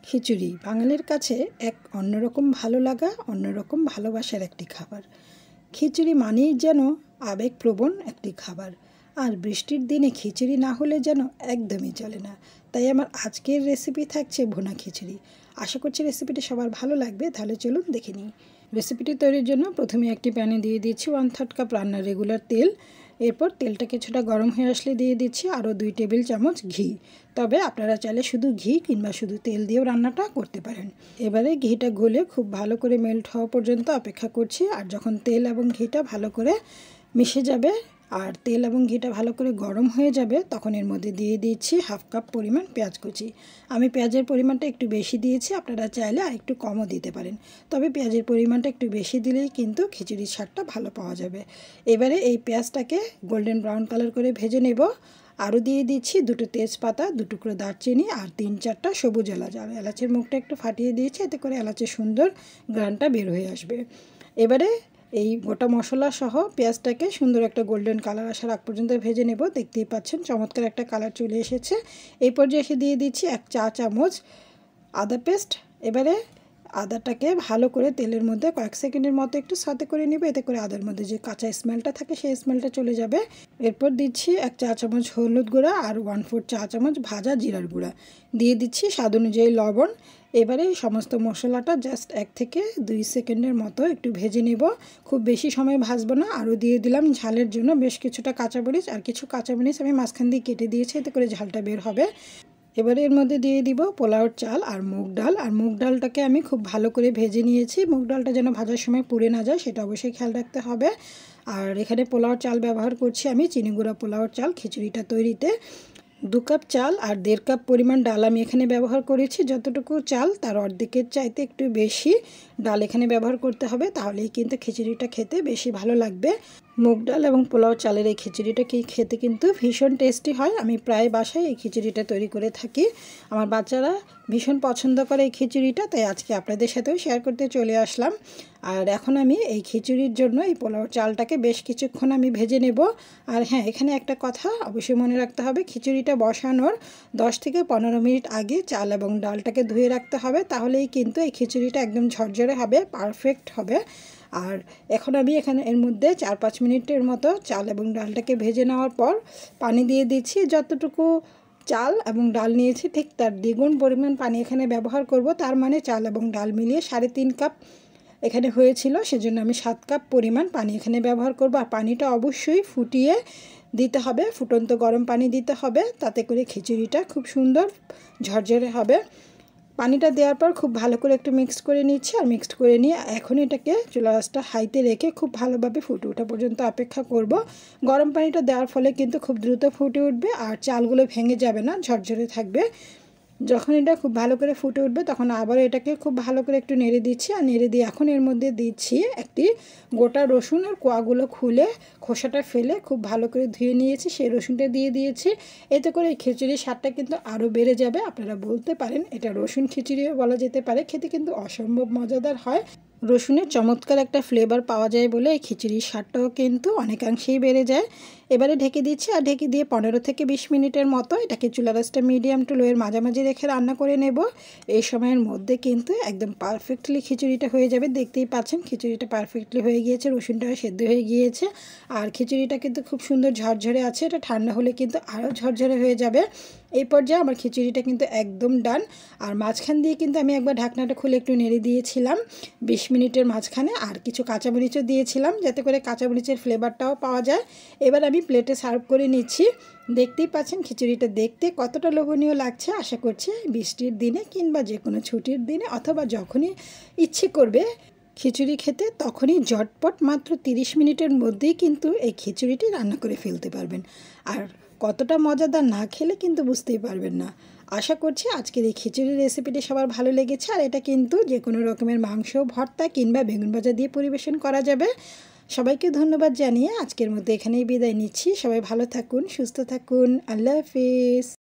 খিচুড়ি বাঙালির কাছে এক অন্যরকম ভালো লাগা, অন্যরকম ভালোবাসার একটি খাবার। খিচুড়ি মানেই যেন আবেগপ্রবণ একটি খাবার, আর বৃষ্টির দিনে খিচুড়ি না হলে যেন একদমই চলে না। তাই আমার আজকের রেসিপি থাকছে ভুনা খিচুড়ি। আশা করছি রেসিপিটি সবার ভালো লাগবে। তাহলে চলুন দেখে নিই। রেসিপিটি তৈরির জন্য প্রথমে একটি প্যানে দিয়ে দিচ্ছি 1/3 কাপ রান্নার রেগুলার তেল। এরপর তেলটা কিছুটা গরম হয়ে আসলে দিয়ে দিচ্ছি আরও 2 টেবিল চামচ ঘি। তবে আপনারা চাইলে শুধু ঘি কিংবা শুধু তেল দিয়েও রান্নাটা করতে পারেন। এবারে ঘিটা গলে খুব ভালো করে মেল্ট হওয়া পর্যন্ত অপেক্ষা করছি। আর যখন তেল এবং ঘিটা ভালো করে মিশে যাবে আর তেল এবং ঘিটা ভালো করে গরম হয়ে যাবে, তখন এর মধ্যে দিয়ে দিচ্ছি 1/2 কাপ পরিমাণ পেঁয়াজ কুচি। আমি পেঁয়াজের পরিমাণটা একটু বেশি দিয়েছি, আপনারা চাইলে আর একটু কমও দিতে পারেন। তবে পেঁয়াজের পরিমাণটা একটু বেশি দিলেই কিন্তু খিচুড়ির স্বাদটা ভালো পাওয়া যাবে। এবারে এই পেঁয়াজটাকে গোল্ডেন ব্রাউন কালার করে ভেজে নেব। আরও দিয়ে দিচ্ছি 2টো তেজপাতা, 2 টুকরো দারচিনি আর 3-4টা সবুজ এলাচ। আর এলাচের মুখটা একটু ফাটিয়ে দিয়েছি, এতে করে এলাচের সুন্দর ঘ্রাণটা বের হয়ে আসবে। এবারে এই গোটা মশলা সহ পেঁয়াজটাকে সুন্দর একটা গোল্ডেন কালার আসার আগ পর্যন্ত ভেজে নেব। দেখতেই পাচ্ছেন চমৎকার একটা কালার চলে এসেছে। এই পর্যায়ে এসে দিয়ে দিচ্ছি 1 চা চামচ আদা পেস্ট। এবারে আদাটাকে ভালো করে তেলের মধ্যে কয়েক সেকেন্ডের মতো একটু সাথে করে নেবে, এতে করে আদার মধ্যে যে কাঁচা স্মেলটা থাকে সেই স্মেলটা চলে যাবে। এরপর দিচ্ছি 1 চা চামচ হলুদ গুঁড়া আর 1/4 চা চামচ ভাজা জিরার গুঁড়া। দিয়ে দিচ্ছি স্বাদ অনুযায়ী লবণ। এবারে সমস্ত মশলাটা জাস্ট 1 থেকে 2 সেকেন্ডের মতো একটু ভেজে নেব। খুব বেশি সময় ভাজবো না। আরও দিয়ে দিলাম ঝালের জন্য বেশ কিছুটা কাঁচামরিচ, আর কিছু কাঁচামরিচ আমি মাঝখান দিয়ে কেটে দিয়েছি, এতে করে ঝালটা বের হবে। এবারে এর মধ্যে দিয়ে দিব পোলাওর চাল আর মুগ ডাল। আর মুগ ডালটাকে আমি খুব ভালো করে ভেজে নিয়েছি। মুগ ডালটা যেন ভাজার সময় পুড়ে না যায় সেটা অবশ্যই খেয়াল রাখতে হবে। আর এখানে পোলাওর চাল ব্যবহার করছি আমি, চিনি গুঁড়া পোলাওর চাল খিচুড়িটা তৈরিতে। 2 কাপ চাল আর 1.5 কাপ পরিমাণ ডাল আমি এখানে ব্যবহার করেছি। যতটুকু চাল তার অর্ধেকের চাইতে একটু বেশি ডাল এখানে ব্যবহার করতে হবে, তাহলেই কিন্তু খিচুড়িটা খেতে বেশি ভালো লাগবে। মুগ ডাল এবং পোলাও চালের এই খিচুড়িটা খেতে কিন্তু ভীষণ টেস্টি হয়। আমি প্রায় বাসায় এই খিচুড়িটা তৈরি করে থাকি। আমার বাচ্চারা ভীষণ পছন্দ করে এই খিচুড়িটা, তাই আজকে আপনাদের সাথেও শেয়ার করতে চলে আসলাম। আর এখন আমি এই খিচুড়ির জন্য এই পোলাও চালটাকে বেশ কিছুক্ষণ আমি ভেজে নেব। আর হ্যাঁ, এখানে একটা কথা অবশ্যই মনে রাখতে হবে, খিচুড়িটা বসানোর 10 থেকে 15 মিনিট আগে চাল এবং ডালটাকে ধুয়ে রাখতে হবে, তাহলেই কিন্তু এই খিচুড়িটা একদম ঝরঝরে হবে, পারফেক্ট হবে। আর এখন আমি এর মধ্যে 4-5 মিনিটের মতো চাল এবং ডালটাকে ভেজে নেওয়ার পর পানি দিয়ে দিচ্ছি। যতটুকু চাল এবং ডাল নিয়েছি ঠিক তার দ্বিগুণ পরিমাণ পানি এখানে ব্যবহার করব। তার মানে চাল এবং ডাল মিলিয়ে 3.5 কাপ এখানে হয়েছিল, সেজন্য আমি 7 কাপ পরিমাণ পানি এখানে ব্যবহার করব। আর পানিটা অবশ্যই ফুটিয়ে দিতে হবে, ফুটন্ত গরম পানি দিতে হবে, তাতে করে খিচুড়িটা খুব সুন্দর ঝরঝরে হবে। পানিটা দেওয়ার পর খুব ভালো করে একটু মিক্সড করে নিচ্ছি। আর মিক্সড করে নিয়ে এখন এটাকে চুলা আঁচটা হাইতে রেখে খুব ভালোভাবে ফুটে ওঠা পর্যন্ত অপেক্ষা করব। গরম পানিটা দেওয়ার ফলে কিন্তু খুব দ্রুত ফুটে উঠবে আর চালগুলো ভেঙে যাবে না, ঝরঝরে থাকবে। যখন এটা খুব ভালো করে ফুটে উঠবে তখন আবার এটাকে খুব ভালো করে একটু নেড়ে দিচ্ছি। আর নেড়ে দিয়ে এখন এর মধ্যে দিচ্ছি একটি গোটা রসুনের কোয়াগুলো খুলে খোসাটা ফেলে খুব ভালো করে ধুয়ে নিয়েছি, সেই রসুনটা দিয়ে দিয়েছি। এতে করে এই খিচুড়ির স্বাদটা কিন্তু আরও বেড়ে যাবে। আপনারা বলতে পারেন এটা রসুন খিচুড়িও বলা যেতে পারে, খেতে কিন্তু অসম্ভব মজাদার হয়। রসুনের চমৎকার একটা ফ্লেভার পাওয়া যায় বলে এই খিচুড়ির স্বাদটাও কিন্তু অনেকাংশেই বেড়ে যায়। এবারে ঢেকে দিচ্ছি আর ঢেকে দিয়ে 15 থেকে 20 মিনিটের মতো এটাকে চুলা আঁচটা মিডিয়াম টু লোয়ের মাঝামাঝি রেখে রান্না করে নেব। এই সময়ের মধ্যে কিন্তু একদম পারফেক্টলি খিচুড়িটা হয়ে যাবে। দেখতেই পাচ্ছেন খিচুড়িটা পারফেক্টলি হয়ে গিয়েছে, রসুনটাও সেদ্ধ হয়ে গিয়েছে আর খিচুড়িটা কিন্তু খুব সুন্দর ঝরঝরে আছে। এটা ঠান্ডা হলে কিন্তু আরও ঝরঝরে হয়ে যাবে। এই পর্যায়ে আমার খিচুড়িটা কিন্তু একদম ডান। আর মাঝখান দিয়ে কিন্তু আমি একবার ঢাকনাটা খুলে একটু নেড়ে দিয়েছিলাম 20 মিনিটের মাঝখানে, আর কিছু কাঁচামরিচও দিয়েছিলাম যাতে করে কাঁচামরিচের ফ্লেভারটাও পাওয়া যায়। এবার আমি প্লেটে সার্ভ করে নিচ্ছি। দেখতেই পাচ্ছেন খিচুড়িটা দেখতে কতটা লোভনীয় লাগছে। আশা করছি বৃষ্টির দিনে কিংবা যে কোনো ছুটির দিনে অথবা যখনই ইচ্ছে করবে খিচুড়ি খেতে, তখনই ঝটপট মাত্র 30 মিনিটের মধ্যেই কিন্তু এই খিচুড়িটি রান্না করে ফেলতে পারবেন। আর কতটা মজাদার না খেলে কিন্তু বুঝতেই পারবেন না। আশা করছি আজকের এই খিচুড়ির রেসিপিটি সবার ভালো লেগেছে। আর এটা কিন্তু যে কোনো রকমের মাংস ভর্তা কিংবা বেগুন ভাজা দিয়ে পরিবেশন করা যাবে। সবাইকে ধন্যবাদ জানিয়ে আজকের মধ্যে এখানেই বিদায় নিচ্ছি। সবাই ভালো থাকুন, সুস্থ থাকুন। আল্লাহ হাফিজ।